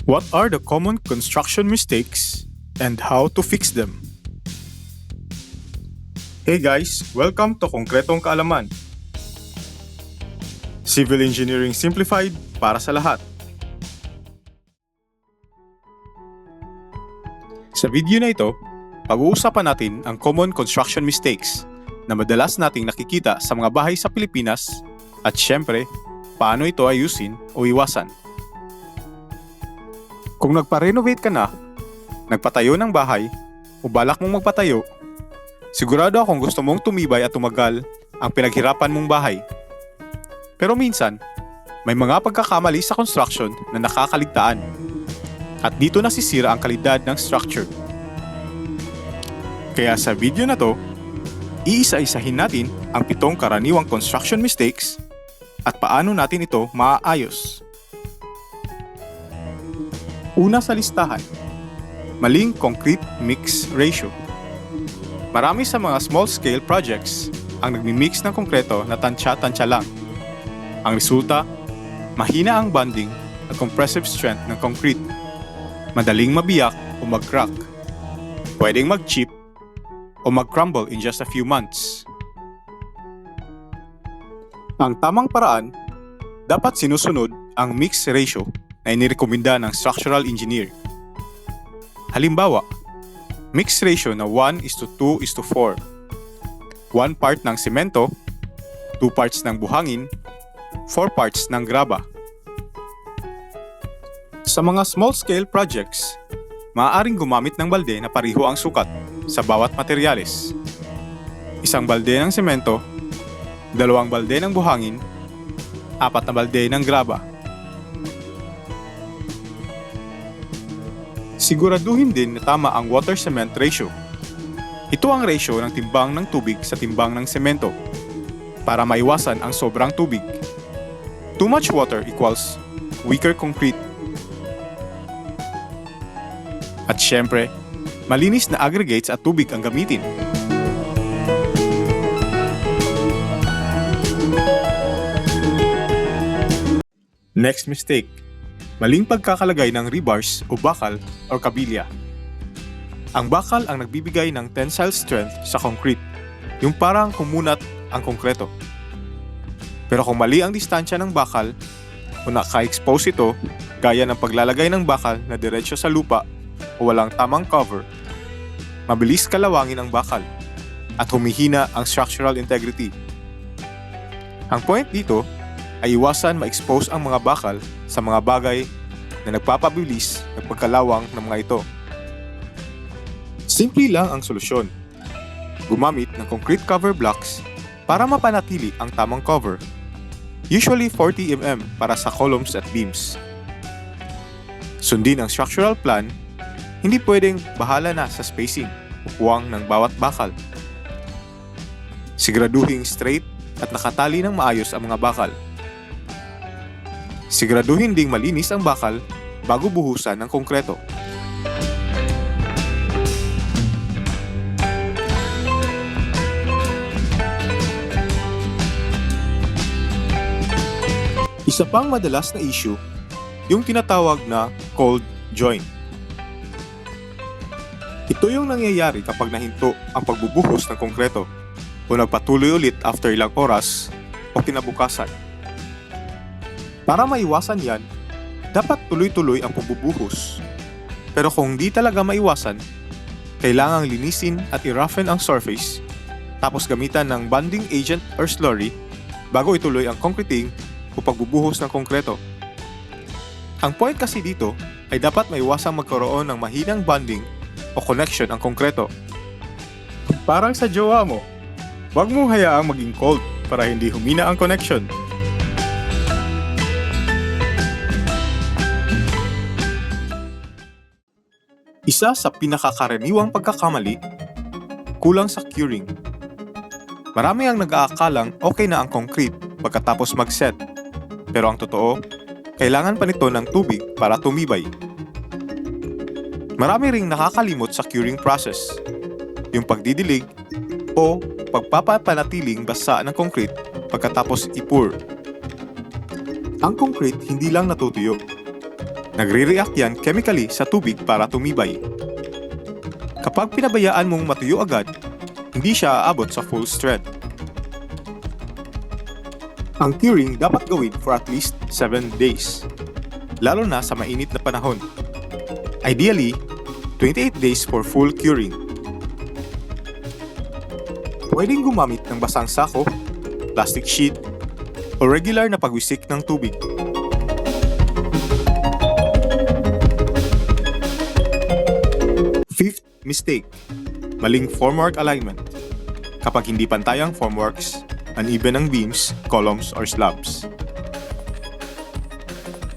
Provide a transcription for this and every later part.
What are the common construction mistakes and how to fix them? Hey guys, welcome to Konkretong Kaalaman. Civil Engineering Simplified para sa lahat. Sa video na ito, pag-uusapan natin ang common construction mistakes na madalas nating nakikita sa mga bahay sa Pilipinas at syempre, paano ito ayusin o iwasan. Kung nagpa-renovate ka na, nagpatayo ng bahay, o balak mong magpatayo, sigurado akong gusto mong tumibay at tumagal ang pinaghirapan mong bahay. Pero minsan, may mga pagkakamali sa construction na nakakaligtaan. At dito nasisira ang kalidad ng structure. Kaya sa video na to, iisa-isahin natin ang 7 karaniwang construction mistakes at paano natin ito maaayos. Una sa listahan, maling concrete mix ratio. Marami sa mga small-scale projects ang nagmi-mix ng konkreto na tansya-tansya lang. Ang resulta, mahina ang bonding at compressive strength ng concrete. Madaling mabiyak o mag-crack. Pwedeng mag-chip o mag-crumble in just a few months. Ang tamang paraan, dapat sinusunod ang mix ratio na inirekomenda ng structural engineer. Halimbawa, mix ratio na 1:2:4. 1 part ng semento, 2 parts ng buhangin, 4 parts ng graba. Sa mga small-scale projects, maaaring gumamit ng balde na pareho ang sukat sa bawat materyales. 1 balde ng semento, 2 balde ng buhangin, 4 na balde ng graba. Siguraduhin din na tama ang water-cement ratio. Ito ang ratio ng timbang ng tubig sa timbang ng semento para maiwasan ang sobrang tubig. Too much water equals weaker concrete. At syempre, malinis na aggregates at tubig ang gamitin. Next mistake. Maling pagkakalagay ng rebars o bakal o kabilya. Ang bakal ang nagbibigay ng tensile strength sa concrete, yung parang kumunat ang konkreto. Pero kung mali ang distansya ng bakal o naka-expose ito, gaya ng paglalagay ng bakal na diretsyo sa lupa o walang tamang cover, mabilis kalawangin ang bakal at humihina ang structural integrity. Ang point dito ay iwasan ma-expose ang mga bakal sa mga bagay na nagpapabilis ng pagkalawang ng mga ito. Simple lang ang solusyon. Gumamit ng concrete cover blocks para mapanatili ang tamang cover. Usually 40 mm para sa columns at beams. Sundin ang structural plan, hindi pwedeng bahala na sa spacing o puwang ng bawat bakal. Siguraduhing straight at nakatali ng maayos ang mga bakal. Siguraduhin ding malinis ang bakal bago buhusan ng konkreto. Isa pang madalas na issue, yung tinatawag na cold joint. Ito yung nangyayari kapag nahinto ang pagbubuhos ng konkreto o nagpatuloy ulit after ilang oras o kinabukasan. Para maiwasan yan, dapat tuloy-tuloy ang pagbubuhos. Pero kung di talaga maiwasan, kailangang linisin at i-roughen ang surface, tapos gamitan ng bonding agent or slurry bago ituloy ang concreting o pagbubuhos ng konkreto. Ang point kasi dito ay dapat maiwasang magkaroon ng mahinang bonding o connection ang konkreto. Parang sa jowa mo, huwag mo hayaang maging cold para hindi humina ang connection. Isa sa pinakakaraniwang pagkakamali, kulang sa curing. Marami ang nag-aakalang okay na ang concrete pagkatapos mag-set. Pero ang totoo, kailangan pa nito ng tubig para tumibay. Marami ring nakakalimot sa curing process, yung pagdidilig o pagpapanatiling basa ng concrete pagkatapos i-pour. Ang concrete hindi lang natutuyo. Nagre-react yan chemically sa tubig para tumibay. Kapag pinabayaan mong matuyo agad, hindi siya aabot sa full strength. Ang curing dapat gawin for at least 7 days, lalo na sa mainit na panahon. Ideally, 28 days for full curing. Pwedeng gumamit ng basang sako, plastic sheet, o regular na pagwisik ng tubig. Fifth mistake, maling formwork alignment. Kapag hindi pantay ang formworks, uneven ang beams, columns, or slabs.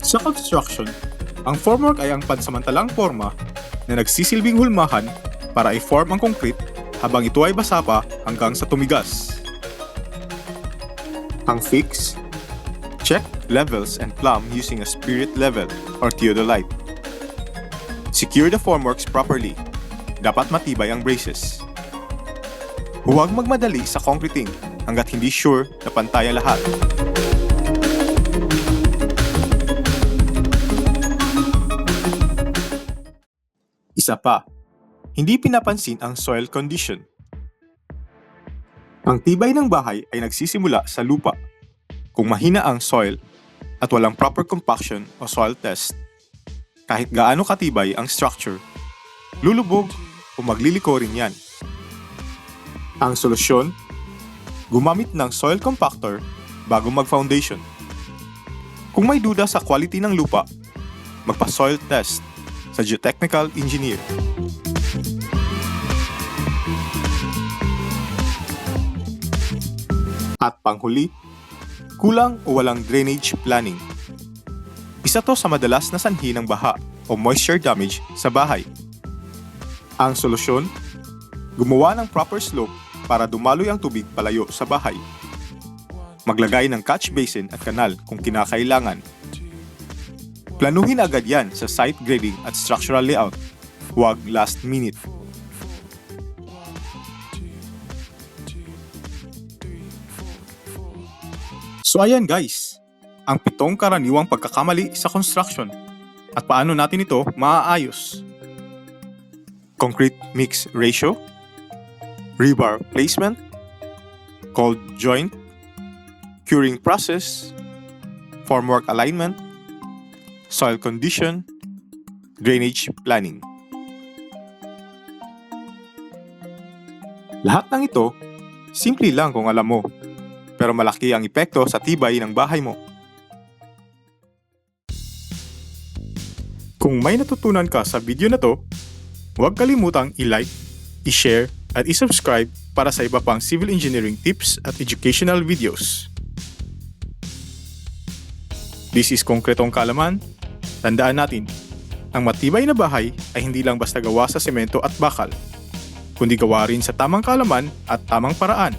Sa construction, ang formwork ay ang pansamantalang forma na nagsisilbing hulmahan para i-form ang concrete habang ito ay basa pa hanggang sa tumigas. Ang fix, check levels and plumb using a spirit level or theodolite. Secure the formworks properly. Dapat matibay ang braces. Huwag magmadali sa concreting hanggat hindi sure na pantay ang lahat. Isa pa, hindi pinapansin ang soil condition. Ang tibay ng bahay ay nagsisimula sa lupa. Kung mahina ang soil at walang proper compaction o soil test, kahit gaano katibay ang structure, lulubog o magliliko rin yan. Ang solusyon, gumamit ng soil compactor bago mag-foundation. Kung may duda sa quality ng lupa, magpa-soil test sa geotechnical engineer. At panghuli, kulang o walang drainage planning. Isa to sa madalas na sanhi ng baha o moisture damage sa bahay. Ang solusyon, gumawa ng proper slope para dumaloy ang tubig palayo sa bahay. Maglagay ng catch basin at kanal kung kinakailangan. Planuhin agad yan sa site grading at structural layout. Huwag last minute. So ayan guys, ang 7 karaniwang pagkakamali sa construction at paano natin ito maaayos. Concrete mix ratio, rebar placement, cold joint, curing process, formwork alignment, soil condition, drainage planning. Lahat ng ito, simple lang kung alam mo, pero malaki ang epekto sa tibay ng bahay mo. Kung may natutunan ka sa video na to, huwag kalimutang i-like, i-share, at i-subscribe para sa iba pang civil engineering tips at educational videos. This is Konkretong Kaalaman. Tandaan natin, ang matibay na bahay ay hindi lang basta gawa sa semento at bakal, kundi gawa rin sa tamang kaalaman at tamang paraan.